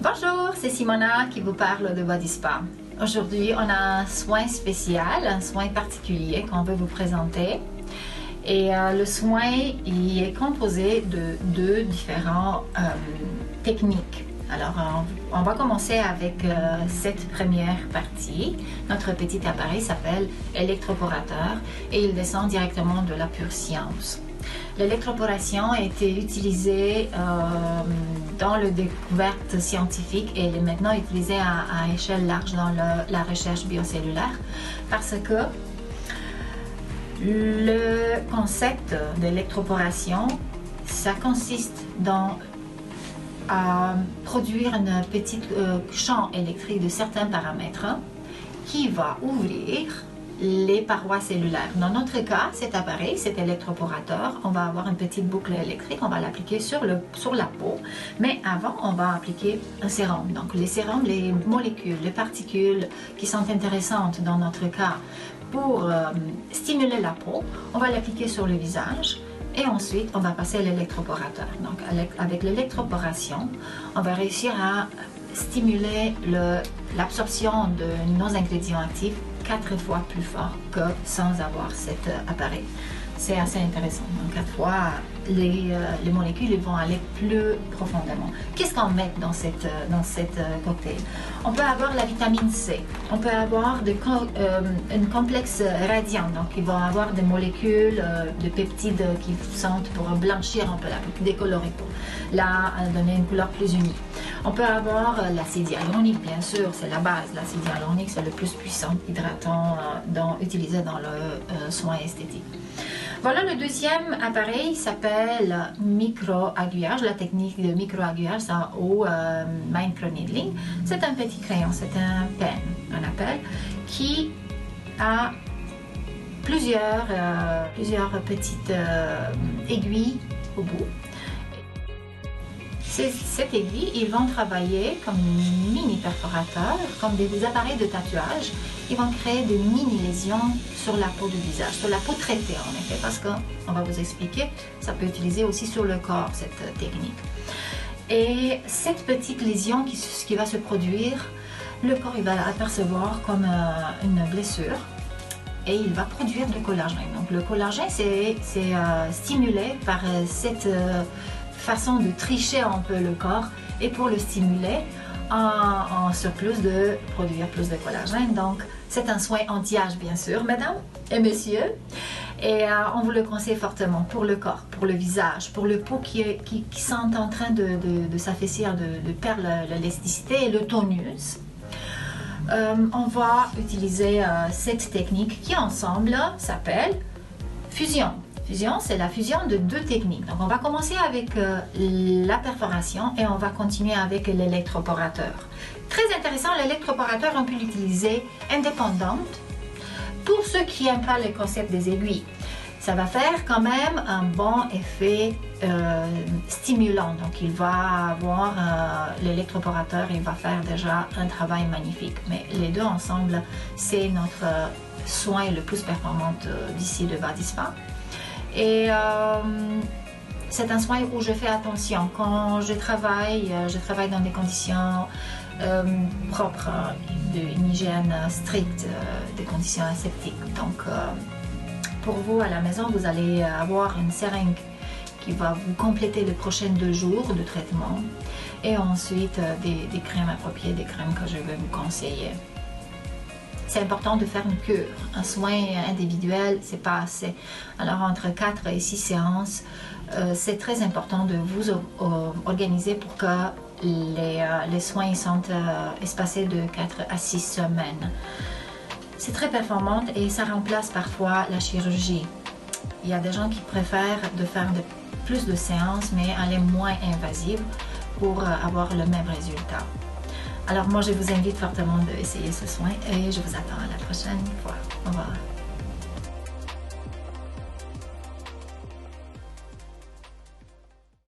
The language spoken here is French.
Bonjour, c'est Simona qui vous parle de Body Spa. Aujourd'hui, on a un soin spécial, un soin particulier qu'on veut vous présenter. Et le soin il est composé de deux différentes techniques. Alors, on va commencer avec cette première partie. Notre petit appareil s'appelle électroporateur et il descend directement de la pure science. L'électroporation a été utilisée dans la découverte scientifique et elle est maintenant utilisée à échelle large dans la recherche biocellulaire parce que le concept d'électroporation, ça consiste dans produire un petit champ électrique de certains paramètres qui va ouvrir les parois cellulaires. Dans notre cas, cet appareil, cet électroporateur, on va avoir une petite boucle électrique, on va l'appliquer sur la peau, mais avant, on va appliquer un sérum. Donc les sérums, les molécules, les particules qui sont intéressantes dans notre cas pour stimuler la peau, on va l'appliquer sur le visage. Et ensuite, on va passer à l'électroporateur. Donc, avec l'électroporation, on va réussir à stimuler l'absorption de nos ingrédients actifs 4 fois plus fort que sans avoir cet appareil. C'est assez intéressant. Donc, 4 fois, les molécules vont aller plus profondément. Qu'est-ce qu'on met dans cette cocktail? On peut avoir la vitamine C. On peut avoir un complexe radiant. Donc, il va avoir des molécules de peptides qui sentent pour blanchir un peu la peau, décolorer pour donner une couleur plus unie. On peut avoir l'acide hyaluronique, bien sûr, c'est la base. L'acide hyaluronique, c'est le plus puissant hydratant utilisé dans le soin esthétique. Voilà, le deuxième appareil s'appelle micro-aiguillage, la technique de micro-aiguillage ou micro-needling. C'est un petit crayon, c'est un pen, on appelle, qui a plusieurs petites aiguilles au bout. Cette aiguille, ils vont travailler comme mini perforateurs, comme des appareils de tatouage. Ils vont créer des mini lésions sur la peau du visage, sur la peau traitée en effet, parce qu'on va vous expliquer, ça peut utiliser aussi sur le corps cette technique. Et cette petite lésion qui va se produire, le corps il va l'apercevoir comme une blessure et il va produire du collagène. Donc le collagène c'est stimulé par cette façon de tricher un peu le corps et pour le stimuler en surplus de produire plus de collagène. Donc c'est un soin anti-âge bien sûr, mesdames et messieurs, et on vous le conseille fortement pour le corps, pour le visage, pour le peau qui sont en train de s'affaissir, de perdre l'élasticité et le tonus. On va utiliser cette technique qui ensemble s'appelle fusion. Fusion, c'est la fusion de deux techniques. Donc, on va commencer avec la perforation et on va continuer avec l'électroporateur. Très intéressant, l'électroporateur, on peut l'utiliser indépendante. Pour ceux qui n'aiment pas le concept des aiguilles, ça va faire quand même un bon effet stimulant. Donc, il va avoir l'électroporateur, il va faire déjà un travail magnifique. Mais les deux ensemble, c'est notre soin le plus performant d'ici de Body Spa. Et c'est un soin où je fais attention. Quand je travaille dans des conditions propres, d'une hygiène stricte, des conditions aseptiques. Donc, pour vous à la maison, vous allez avoir une seringue qui va vous compléter les prochains 2 jours de traitement. Et ensuite, des crèmes appropriées, des crèmes que je vais vous conseiller. C'est important de faire une cure. Un soin individuel, c'est pas assez. Alors, entre 4 et 6 séances, c'est très important de vous organiser pour que les soins sont espacés de 4 à 6 semaines. C'est très performant et ça remplace parfois la chirurgie. Il y a des gens qui préfèrent de faire plus de séances, mais aller moins invasive pour avoir le même résultat. Alors moi, je vous invite fortement d'essayer ce soin et je vous attends à la prochaine fois. Au revoir.